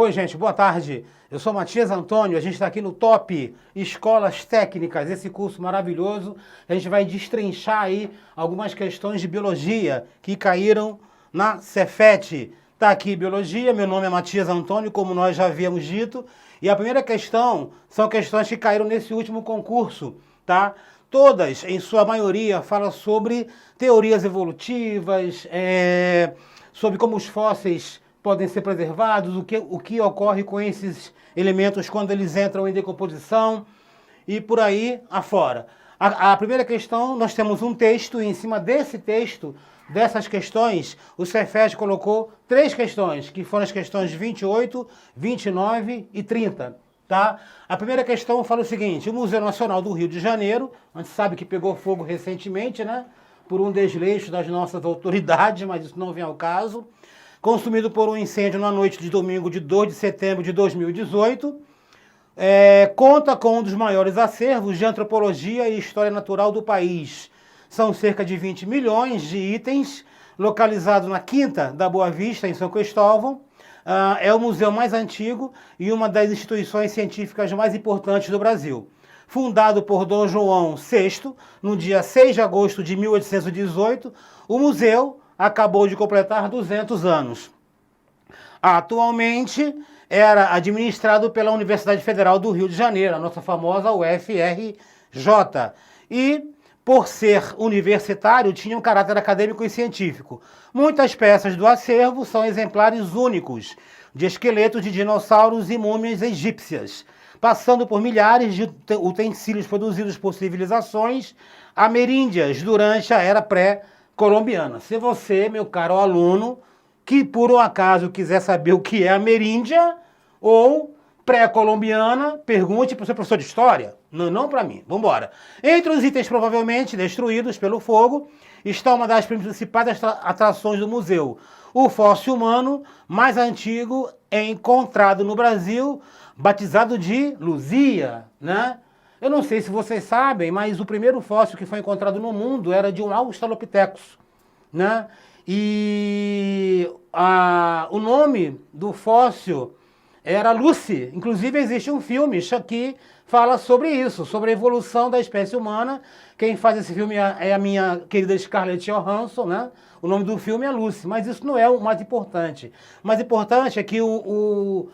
Oi, gente, boa tarde. Eu sou Matias Antônio, a gente está aqui no Top Escolas Técnicas, esse curso maravilhoso. A gente vai destrinchar aí algumas questões de biologia que caíram na Cefet. Tá aqui biologia, meu nome é Matias Antônio, como nós já havíamos dito. E a primeira questão são questões que caíram nesse último concurso, tá? Todas, em sua maioria, falam sobre teorias evolutivas, sobre como os fósseis podem ser preservados, o que ocorre com esses elementos quando eles entram em decomposição e por aí afora. A primeira questão, nós temos um texto e em cima desse texto, dessas questões, o Cefet colocou 3 questões, que foram as questões 28, 29 e 30. Tá? A primeira questão fala o seguinte: o Museu Nacional do Rio de Janeiro, a gente sabe que pegou fogo recentemente, né? Por um desleixo das nossas autoridades, mas isso não vem ao caso, consumido por um incêndio na noite de domingo de 2 de setembro de 2018, conta com um dos maiores acervos de antropologia e história natural do país. São cerca de 20 milhões de itens, localizado na Quinta da Boa Vista, em São Cristóvão. É o museu mais antigo e uma das instituições científicas mais importantes do Brasil. Fundado por Dom João VI, no dia 6 de agosto de 1818, o museu acabou de completar 200 anos. Atualmente, era administrado pela Universidade Federal do Rio de Janeiro, a nossa famosa UFRJ. E, por ser universitário, tinha um caráter acadêmico e científico. Muitas peças do acervo são exemplares únicos de esqueletos de dinossauros e múmias egípcias, passando por milhares de utensílios produzidos por civilizações ameríndias durante a era pré-colombiana. Se você, meu caro aluno, que por um acaso quiser saber o que é ameríndia ou pré-colombiana, pergunte para o seu professor de história, não para mim. Vamos embora. Entre os itens provavelmente destruídos pelo fogo está uma das principais atrações do museu, o fóssil humano mais antigo encontrado no Brasil, batizado de Luzia, né? Eu não sei se vocês sabem, mas o primeiro fóssil que foi encontrado no mundo era de um Australopithecus, né? E o nome do fóssil era Lucy. Inclusive existe um filme que fala sobre isso, sobre a evolução da espécie humana. Quem faz esse filme é a minha querida Scarlett Johansson, né? O nome do filme é Lucy, mas isso não é o mais importante. O mais importante é que o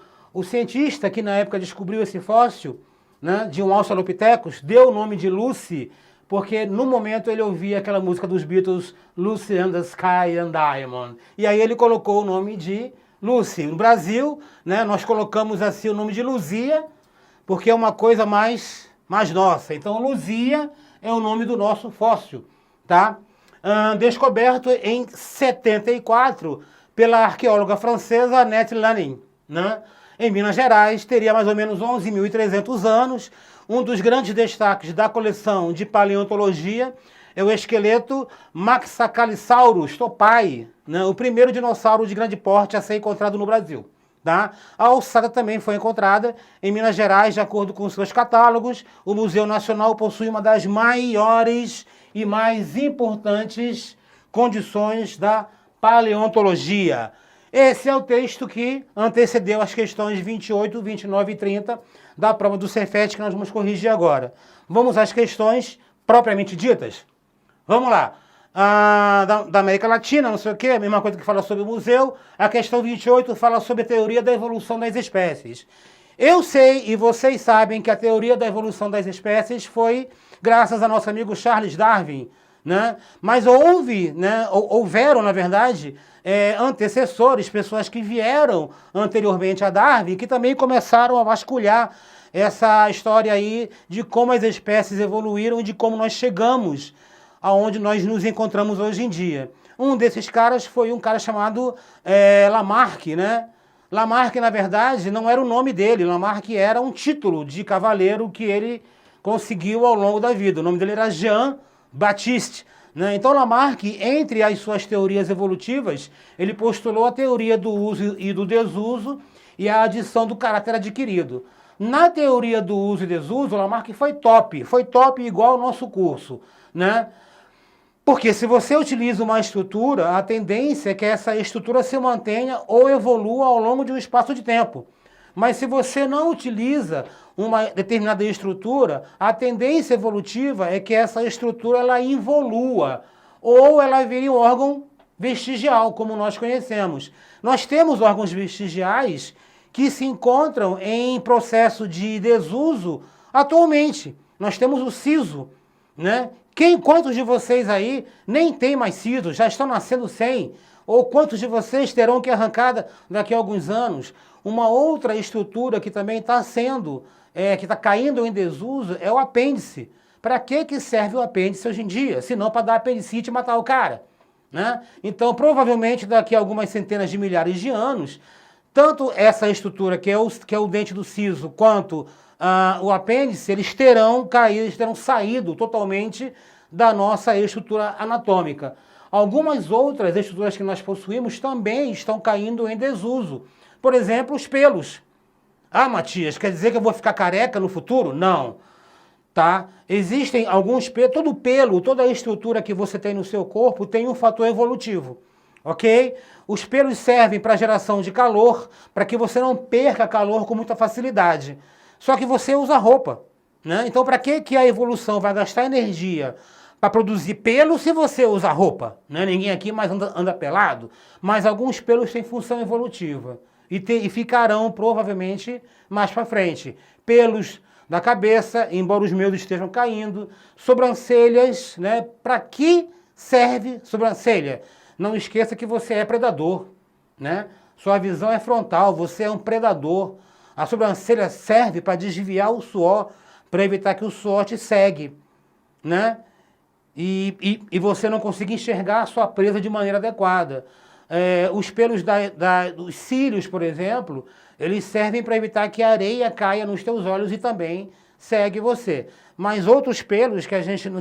cientista que na época descobriu esse fóssil, né, de um Australopithecus, deu o nome de Lucy, porque no momento ele ouvia aquela música dos Beatles, Lucy and the Sky and Diamond. E aí ele colocou o nome de Lucy. No Brasil, né, nós colocamos assim o nome de Luzia, porque é uma coisa mais nossa. Então Luzia é o nome do nosso fóssil, tá? Descoberto em 74 pela arqueóloga francesa Annette Lanin, né? Em Minas Gerais, teria mais ou menos 11.300 anos. Um dos grandes destaques da coleção de paleontologia é o esqueleto Maxacalisaurus topai, né? O primeiro dinossauro de grande porte a ser encontrado no Brasil. Tá? A ossada também foi encontrada em Minas Gerais, de acordo com seus catálogos. O Museu Nacional possui uma das maiores e mais importantes condições da paleontologia. Esse é o texto que antecedeu as questões 28, 29 e 30 da prova do Cefet, que nós vamos corrigir agora. Vamos às questões propriamente ditas? Vamos lá. Da América Latina, não sei o quê, a mesma coisa que fala sobre o museu. A questão 28 fala sobre a teoria da evolução das espécies. Eu sei, e vocês sabem, que a teoria da evolução das espécies foi graças a nosso amigo Charles Darwin, né? Mas houveram, na verdade, antecessores, pessoas que vieram anteriormente a Darwin, que também começaram a vasculhar essa história aí de como as espécies evoluíram e de como nós chegamos aonde nós nos encontramos hoje em dia. Um desses caras foi um cara chamado Lamarck, né? Lamarck, na verdade, não era o nome dele. Lamarck era um título de cavaleiro que ele conseguiu ao longo da vida. O nome dele era Jean-Baptiste, né? Então Lamarck, entre as suas teorias evolutivas, ele postulou a teoria do uso e do desuso e a adição do caráter adquirido. Na teoria do uso e desuso, Lamarck foi top igual ao nosso curso, né? Porque se você utiliza uma estrutura, a tendência é que essa estrutura se mantenha ou evolua ao longo de um espaço de tempo. Mas se você não utiliza uma determinada estrutura, a tendência evolutiva é que essa estrutura ela involua, ou ela vire um órgão vestigial, como nós conhecemos. Nós temos órgãos vestigiais que se encontram em processo de desuso atualmente. Nós temos o siso, né? Quantos de vocês aí nem tem mais siso, já estão nascendo sem? Ou quantos de vocês terão que arrancar daqui a alguns anos? Uma outra estrutura que também está que está caindo em desuso é o apêndice. Para que serve o apêndice hoje em dia? Se não para dar apendicite e matar o cara, né? Então, provavelmente, daqui a algumas centenas de milhares de anos, tanto essa estrutura, que é o dente do siso, quanto o apêndice, eles terão saído totalmente da nossa estrutura anatômica. Algumas outras estruturas que nós possuímos também estão caindo em desuso. Por exemplo, os pelos. Ah, Matias, quer dizer que eu vou ficar careca no futuro? Não. Tá? Existem alguns pelos, todo pelo, toda a estrutura que você tem no seu corpo tem um fator evolutivo. Ok? Os pelos servem para geração de calor, para que você não perca calor com muita facilidade. Só que você usa roupa, né? Então, para que a evolução vai gastar energia para produzir pelo se você usa roupa? Né? Ninguém aqui mais anda pelado, mas alguns pelos têm função evolutiva e ficarão provavelmente mais para frente. Pelos da cabeça, embora os meus estejam caindo, sobrancelhas, né? Para que serve sobrancelha? Não esqueça que você é predador, né? Sua visão é frontal, você é um predador. A sobrancelha serve para desviar o suor, para evitar que o suor te segue, né? E você não consiga enxergar a sua presa de maneira adequada. Os pelos dos cílios, por exemplo, eles servem para evitar que a areia caia nos teus olhos e também segue você. Mas outros pelos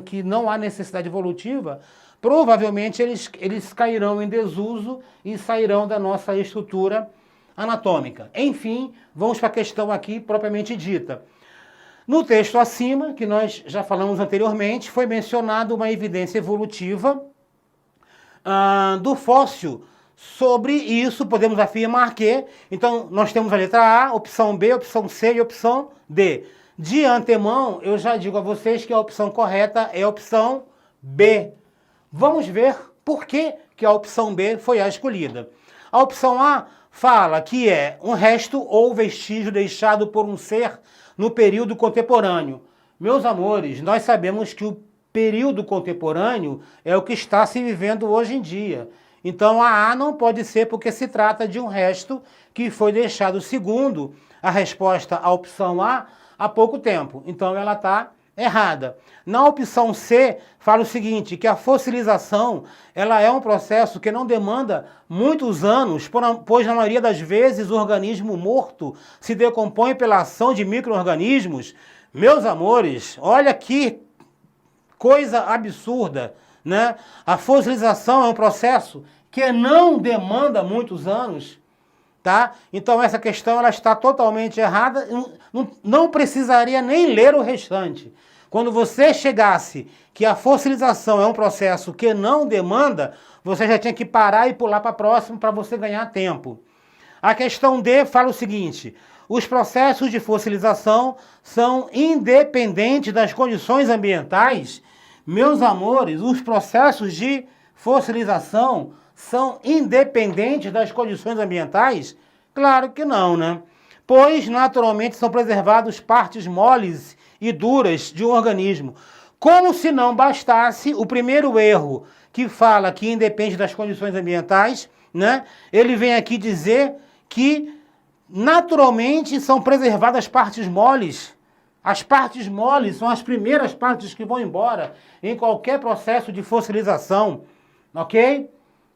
que não há necessidade evolutiva, provavelmente eles cairão em desuso e sairão da nossa estrutura anatômica. Enfim, vamos para a questão aqui propriamente dita. No texto acima, que nós já falamos anteriormente, foi mencionada uma evidência evolutiva do fóssil. Sobre isso, podemos afirmar que, então, nós temos a letra A, opção B, opção C e opção D. De antemão, eu já digo a vocês que a opção correta é a opção B. Vamos ver por que a opção B foi a escolhida. A opção A fala que é um resto ou vestígio deixado por um ser no período contemporâneo. Meus amores, nós sabemos que o período contemporâneo é o que está se vivendo hoje em dia. Então a A não pode ser porque se trata de um resto que foi deixado segundo a resposta à opção A há pouco tempo. Então ela está errada. Na opção C, fala o seguinte, que a fossilização ela é um processo que não demanda muitos anos, pois na maioria das vezes o organismo morto se decompõe pela ação de micro-organismos. Meus amores, olha que coisa absurda, né? A fossilização é um processo que não demanda muitos anos, tá? Então essa questão ela está totalmente errada, não precisaria nem ler o restante. Quando você chegasse que a fossilização é um processo que não demanda, você já tinha que parar e pular para próximo para você ganhar tempo. A questão D fala o seguinte, os processos de fossilização são independentes das condições ambientais. Meus amores, os processos de fossilização são independentes das condições ambientais? Claro que não, né? Pois, naturalmente, são preservadas partes moles e duras de um organismo. Como se não bastasse o primeiro erro, que fala que independe das condições ambientais, né? Ele vem aqui dizer que, naturalmente, são preservadas partes moles. As partes moles são as primeiras partes que vão embora em qualquer processo de fossilização, ok?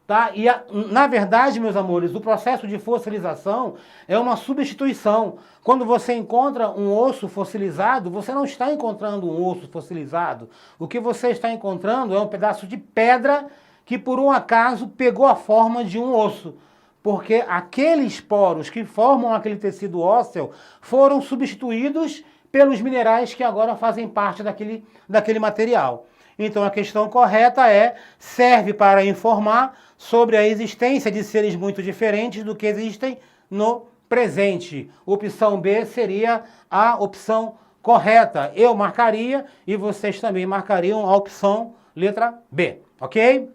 Tá? E, na verdade, meus amores, o processo de fossilização é uma substituição. Quando você encontra um osso fossilizado, você não está encontrando um osso fossilizado. O que você está encontrando é um pedaço de pedra que, por um acaso, pegou a forma de um osso. Porque aqueles poros que formam aquele tecido ósseo foram substituídos pelos minerais que agora fazem parte daquele material. Então a questão correta serve para informar sobre a existência de seres muito diferentes do que existem no presente. Opção B seria a opção correta. Eu marcaria e vocês também marcariam a opção letra B, ok?